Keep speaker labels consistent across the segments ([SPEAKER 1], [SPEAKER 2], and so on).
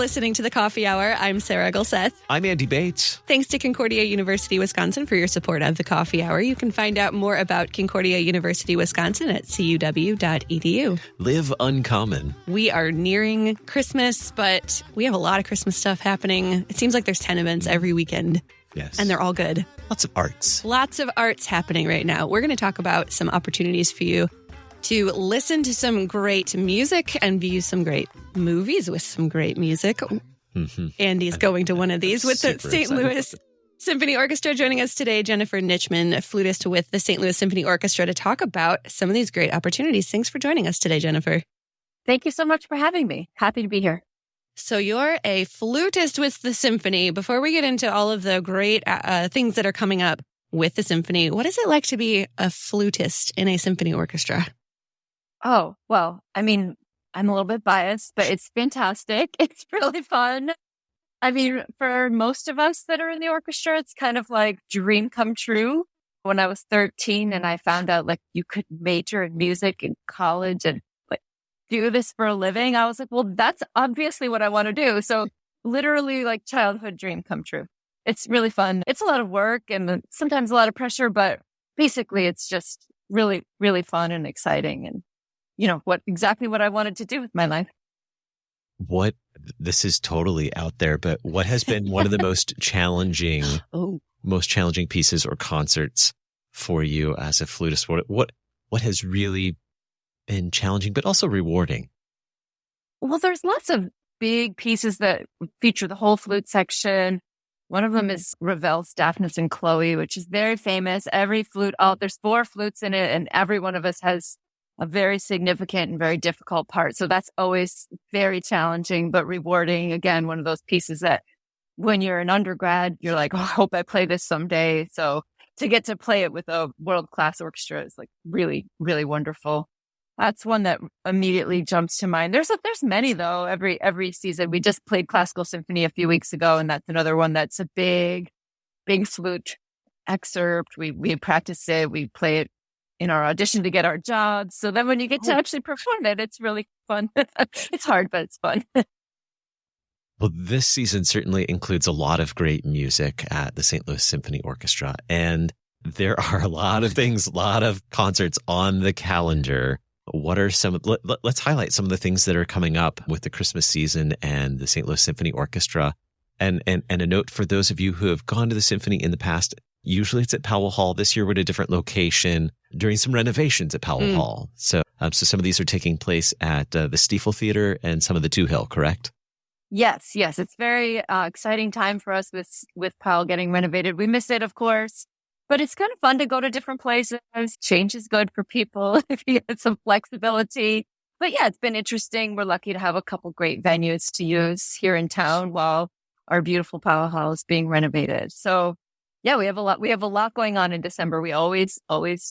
[SPEAKER 1] listening to The Coffee Hour. I'm Sarah Gulseth.
[SPEAKER 2] I'm Andy Bates.
[SPEAKER 1] Thanks to Concordia University, Wisconsin for your support of The Coffee Hour. You can find out more about Concordia University, Wisconsin at cuw.edu.
[SPEAKER 2] Live uncommon.
[SPEAKER 1] We are nearing Christmas, but we have a lot of Christmas stuff happening. It seems like there's 10 events every weekend.
[SPEAKER 2] Yes.
[SPEAKER 1] And they're all good.
[SPEAKER 2] Lots of arts.
[SPEAKER 1] Lots of arts happening right now. We're going to talk about some opportunities for you to listen to some great music and view some great movies with some great music.
[SPEAKER 2] Mm-hmm.
[SPEAKER 1] Andy's going to one of these with the
[SPEAKER 2] Super
[SPEAKER 1] St.
[SPEAKER 2] excited.
[SPEAKER 1] Louis Symphony Orchestra. Joining us today, Jennifer Nitchman, a flutist with the St. Louis Symphony Orchestra, to talk about some of these great opportunities. Thanks for joining us today, Jennifer.
[SPEAKER 3] Thank you so much for having me. Happy to be here.
[SPEAKER 1] So you're a flutist with the symphony. Before we get into all of the great things that are coming up with the symphony, what is it like to be a flutist in a symphony orchestra?
[SPEAKER 3] Oh, well, I mean, I'm a little bit biased, but it's fantastic. It's really fun. I mean, for most of us that are in the orchestra, it's kind of like dream come true. When I was 13 and I found out like you could major in music in college and like do this for a living, I was like, well, that's obviously what I want to do. So literally like childhood dream come true. It's really fun. It's a lot of work and sometimes a lot of pressure, but basically it's just really, really fun and exciting. And you know, exactly what I wanted to do with my life.
[SPEAKER 2] This is totally out there, but what has been one of the most challenging pieces or concerts for you as a flutist? What has really been challenging, but also rewarding?
[SPEAKER 3] Well, there's lots of big pieces that feature the whole flute section. One of them is Ravel's Daphnis and Chloe, which is very famous. Every flute, there's 4 flutes in it, and every one of us has a very significant and very difficult part. So that's always very challenging, but rewarding. Again, one of those pieces that when you're an undergrad, you're like, oh, I hope I play this someday. So to get to play it with a world-class orchestra is like really, really wonderful. That's one that immediately jumps to mind. There's many though, every season. We just played Classical Symphony a few weeks ago, and that's another one that's a big, big flute excerpt. We practice it, we play it in our audition to get our jobs. So then when you get to actually perform it, it's really fun. It's hard, but it's fun.
[SPEAKER 2] Well, this season certainly includes a lot of great music at the St. Louis Symphony Orchestra. And there are a lot of things, a lot of concerts on the calendar. What are let's highlight some of the things that are coming up with the Christmas season and the St. Louis Symphony Orchestra. And a note for those of you who have gone to the symphony in the past, usually it's at Powell Hall. This year we're at a different location during some renovations at Powell Hall. So some of these are taking place at the Stiefel Theater and some of the Two Hill, correct?
[SPEAKER 3] Yes. It's very exciting time for us with Powell getting renovated. We miss it, of course, but it's kind of fun to go to different places. Change is good for people if you get some flexibility. But yeah, it's been interesting. We're lucky to have a couple great venues to use here in town while our beautiful Powell Hall is being renovated. So yeah, we have a lot going on in December. We always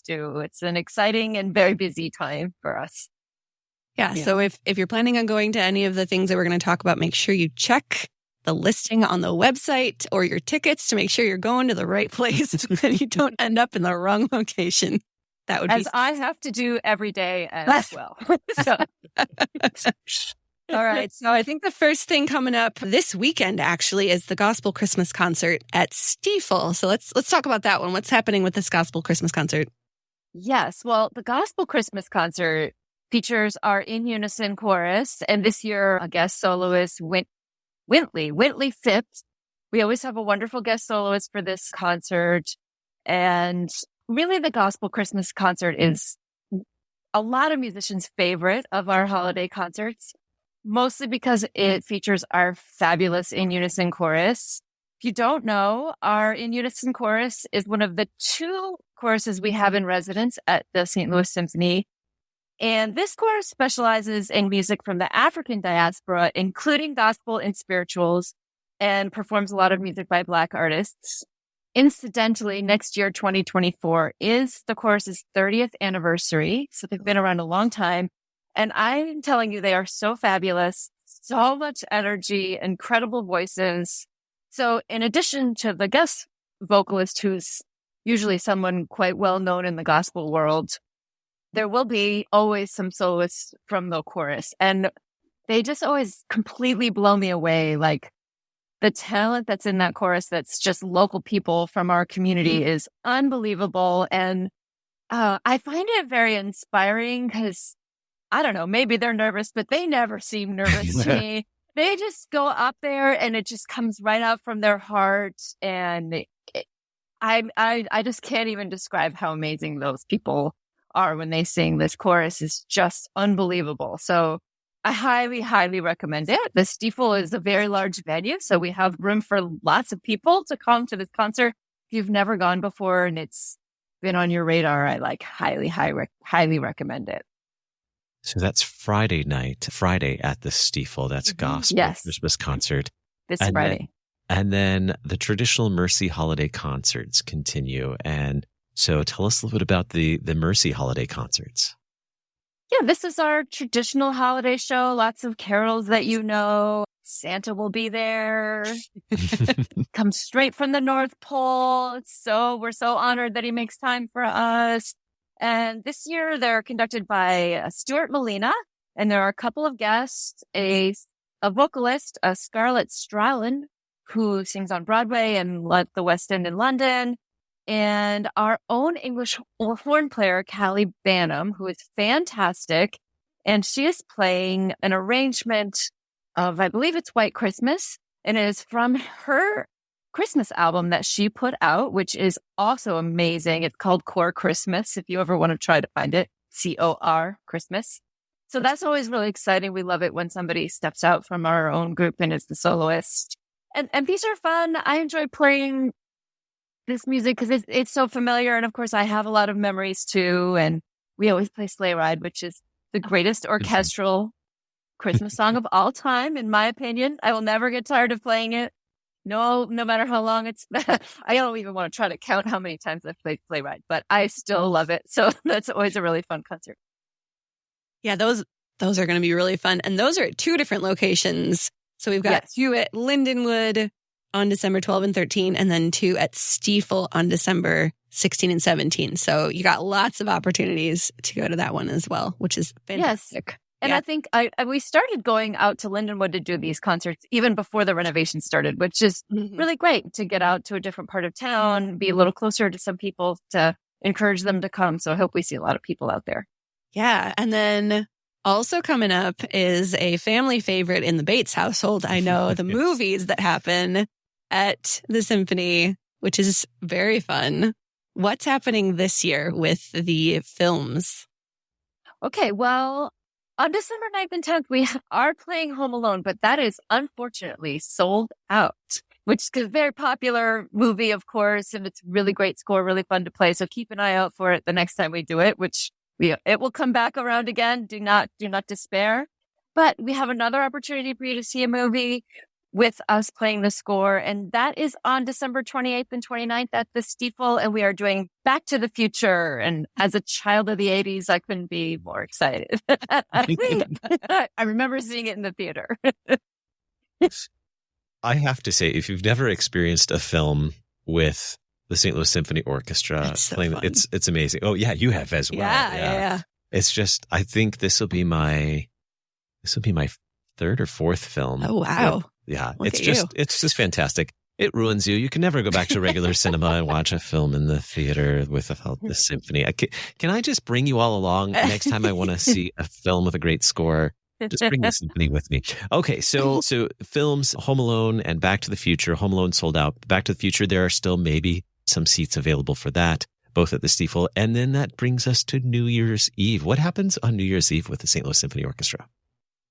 [SPEAKER 3] do. It's an exciting and very busy time for us.
[SPEAKER 1] Yeah. So if you're planning on going to any of the things that we're going to talk about, make sure you check the listing on the website or your tickets to make sure you're going to the right place and you don't end up in the wrong location. That would be
[SPEAKER 3] I have to do every day as well.
[SPEAKER 1] All right. So I think the first thing coming up this weekend actually is the Gospel Christmas Concert at Stiefel. So let's talk about that one. What's happening with this Gospel Christmas Concert?
[SPEAKER 3] Yes. Well, the Gospel Christmas Concert features our in unison chorus, and this year a guest soloist Wintley Phipps. We always have a wonderful guest soloist for this concert, and really the Gospel Christmas Concert is a lot of musicians' favorite of our holiday concerts. Mostly because it features our fabulous in unison chorus. If you don't know, our in unison chorus is one of the 2 choruses we have in residence at the St. Louis Symphony. And this chorus specializes in music from the African diaspora, including gospel and spirituals, and performs a lot of music by Black artists. Incidentally, next year, 2024, is the chorus's 30th anniversary. So they've been around a long time. And I'm telling you, they are so fabulous, so much energy, incredible voices. So in addition to the guest vocalist, who's usually someone quite well known in the gospel world, there will be always some soloists from the chorus. And they just always completely blow me away. Like the talent that's in that chorus, that's just local people from our community, is unbelievable. And I find it very inspiring because, I don't know, maybe they're nervous, but they never seem nervous to me. They just go up there and it just comes right out from their heart. And I just can't even describe how amazing those people are when they sing. This chorus is just unbelievable. So I highly, highly recommend it. The Stiefel is a very large venue, so we have room for lots of people to come to this concert. If you've never gone before and it's been on your radar, I highly recommend it.
[SPEAKER 2] So that's Friday at the Stiefel. That's gospel Christmas concert.
[SPEAKER 3] This Friday.
[SPEAKER 2] And then the traditional Mercy Holiday concerts continue. And so tell us a little bit about the Mercy Holiday concerts.
[SPEAKER 3] Yeah, this is our traditional holiday show. Lots of carols that you know. Santa will be there. Comes straight from the North Pole. We're so honored that he makes time for us. And this year they're conducted by Stuart Molina, and there are a couple of guests, a vocalist, Scarlett Strallen, who sings on Broadway and at the West End in London, and our own English horn player, Callie Banham, who is fantastic. And she is playing an arrangement of, I believe it's White Christmas, and it is from her Christmas album that she put out, which is also amazing. It's called Core Christmas, if you ever want to try to find it. COR Christmas. So that's always really exciting. We love it when somebody steps out from our own group and is the soloist. And these are fun. I enjoy playing this music because it's so familiar. And of course, I have a lot of memories too. And we always play Sleigh Ride, which is the greatest orchestral Christmas song of all time, in my opinion. I will never get tired of playing it. No matter how long it's, I don't even want to try to count how many times I've played Sleigh Ride, but I still love it. So that's always a really fun concert.
[SPEAKER 1] Yeah, those are going to be really fun. And those are at two different locations. So we've got two at Lindenwood on December 12 and 13, and then two at Stiefel on December 16 and 17. So you got lots of opportunities to go to that one as well, which is fantastic.
[SPEAKER 3] Yes. And I think we started going out to Lindenwood to do these concerts even before the renovation started, which is really great to get out to a different part of town, be a little closer to some people, to encourage them to come. So I hope we see a lot of people out there.
[SPEAKER 1] Yeah. And then also coming up is a family favorite in the Bates household. I know the movies that happen at the Symphony, which is very fun. What's happening this year with the films?
[SPEAKER 3] Okay, well, on December 9th and 10th, we are playing Home Alone, but that is unfortunately sold out, which is a very popular movie, of course, and it's really great score, really fun to play. So keep an eye out for it the next time we do it, which it will come back around again. Do not despair. But we have another opportunity for you to see a movie with us playing the score, and that is on December 28th and 29th at the Stiefel, and we are doing Back to the Future. And as a child of the 80s, I couldn't be more excited. I remember seeing it in the theater.
[SPEAKER 2] I have to say, if you've never experienced a film with the St. Louis Symphony Orchestra playing, it's amazing. Oh yeah, you have as well.
[SPEAKER 1] Yeah.
[SPEAKER 2] It's just, I think this will be my third or fourth film.
[SPEAKER 1] Oh wow.
[SPEAKER 2] Yeah, it's just fantastic. It ruins you. You can never go back to regular cinema and watch a film in the theater without the symphony. Can I just bring you all along next time I want to see a film with a great score? Just bring the symphony with me. Okay, so films, Home Alone and Back to the Future. Home Alone sold out. Back to the Future, there are still maybe some seats available for that, both at the Stiefel. And then that brings us to New Year's Eve. What happens on New Year's Eve with the St. Louis Symphony Orchestra?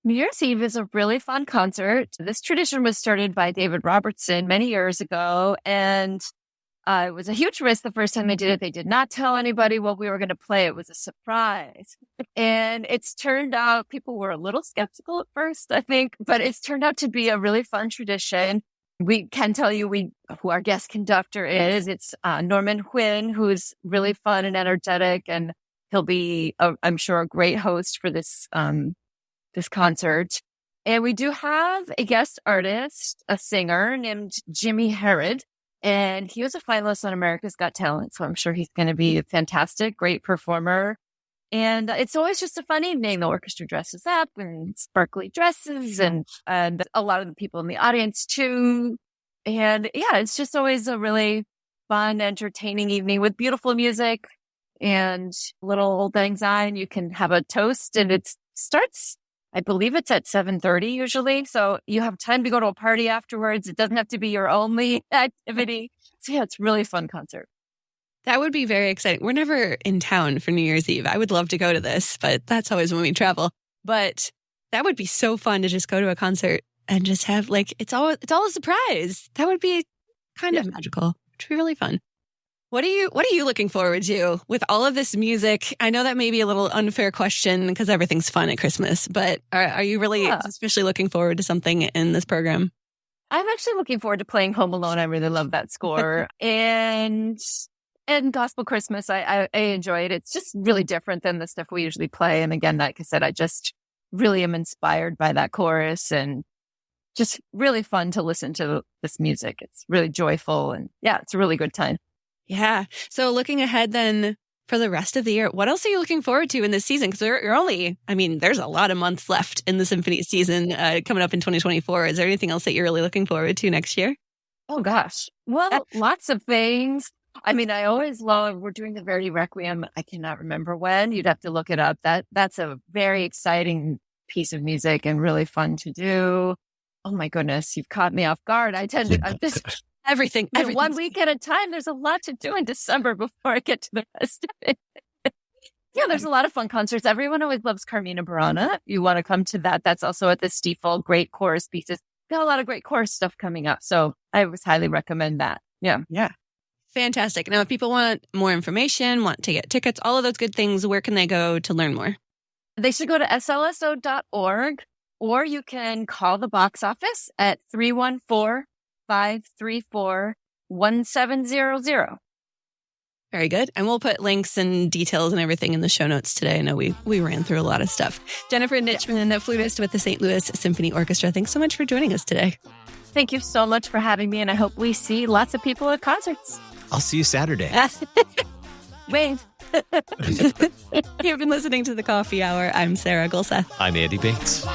[SPEAKER 3] New Year's Eve is a really fun concert. This tradition was started by David Robertson many years ago, and it was a huge risk the first time they did it. They did not tell anybody what we were going to play. It was a surprise. And it's turned out, people were a little skeptical at first, I think, but it's turned out to be a really fun tradition. We can tell you who our guest conductor is. It's Norman Huynh, who's really fun and energetic, and he'll be, I'm sure, a great host for this concert. And we do have a guest artist, a singer named Jimmy Herod, and he was a finalist on America's Got Talent. So I'm sure he's going to be a fantastic, great performer. And it's always just a fun evening. The orchestra dresses up in sparkly dresses and a lot of the people in the audience too. And yeah, it's just always a really fun, entertaining evening with beautiful music and little old lang syne. You can have a toast and it starts, I believe it's at 7:30 usually. So you have time to go to a party afterwards. It doesn't have to be your only activity. So yeah, it's a really fun concert.
[SPEAKER 1] That would be very exciting. We're never in town for New Year's Eve. I would love to go to this, but that's always when we travel. But that would be so fun to just go to a concert and just have it's all a surprise. That would be kind of magical. It would be really fun. What are you looking forward to with all of this music? I know that may be a little unfair question because everything's fun at Christmas, but are you really especially looking forward to something in this program?
[SPEAKER 3] I'm actually looking forward to playing Home Alone. I really love that score. And Gospel Christmas, I enjoy it. It's just really different than the stuff we usually play. And again, like I said, I just really am inspired by that chorus and just really fun to listen to this music. It's really joyful and yeah, it's a really good time.
[SPEAKER 1] Yeah. So looking ahead then for the rest of the year, what else are you looking forward to in this season? Because there's a lot of months left in the symphony season coming up in 2024. Is there anything else that you're really looking forward to next year?
[SPEAKER 3] Oh, gosh. Well, lots of things. I mean, I always love, we're doing the Verdi Requiem. I cannot remember when. You'd have to look it up. That's a very exciting piece of music and really fun to do. Oh my goodness, you've caught me off guard. I'm just
[SPEAKER 1] everything
[SPEAKER 3] 1 week at a time. There's a lot to do in December before I get to the rest of it. Yeah, there's a lot of fun concerts. Everyone always loves Carmina Burana. You want to come to that. That's also at the Stiefel. Great chorus pieces. Got a lot of great chorus stuff coming up. So I always highly recommend that. Yeah.
[SPEAKER 1] Yeah. Fantastic. Now, if people want more information, want to get tickets, all of those good things, where can they go to learn more?
[SPEAKER 3] They should go to slso.org, or you can call the box office at 314-534-1700.
[SPEAKER 1] Very good. And we'll put links and details and everything in the show notes today. I know we ran through a lot of stuff. Jennifer Nitchman, the flutist with the St. Louis Symphony Orchestra. Thanks so much for joining us today.
[SPEAKER 3] Thank you so much for having me, and I hope we see lots of people at concerts.
[SPEAKER 2] I'll see you Saturday.
[SPEAKER 3] Wave.
[SPEAKER 1] You've been listening to The Coffee Hour. I'm Sarah Gulseth.
[SPEAKER 2] I'm Andy Bates.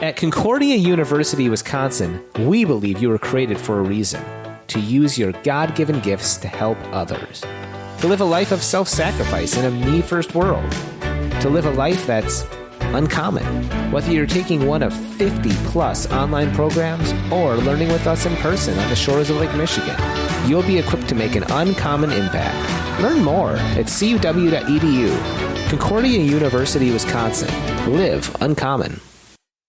[SPEAKER 4] At Concordia University, Wisconsin, we believe you were created for a reason: to use your God-given gifts to help others, to live a life of self-sacrifice in a me-first world, to live a life that's uncommon. Whether you're taking one of 50-plus online programs or learning with us in person on the shores of Lake Michigan, you'll be equipped to make an uncommon impact. Learn more at cuw.edu. Concordia University, Wisconsin. Live uncommon.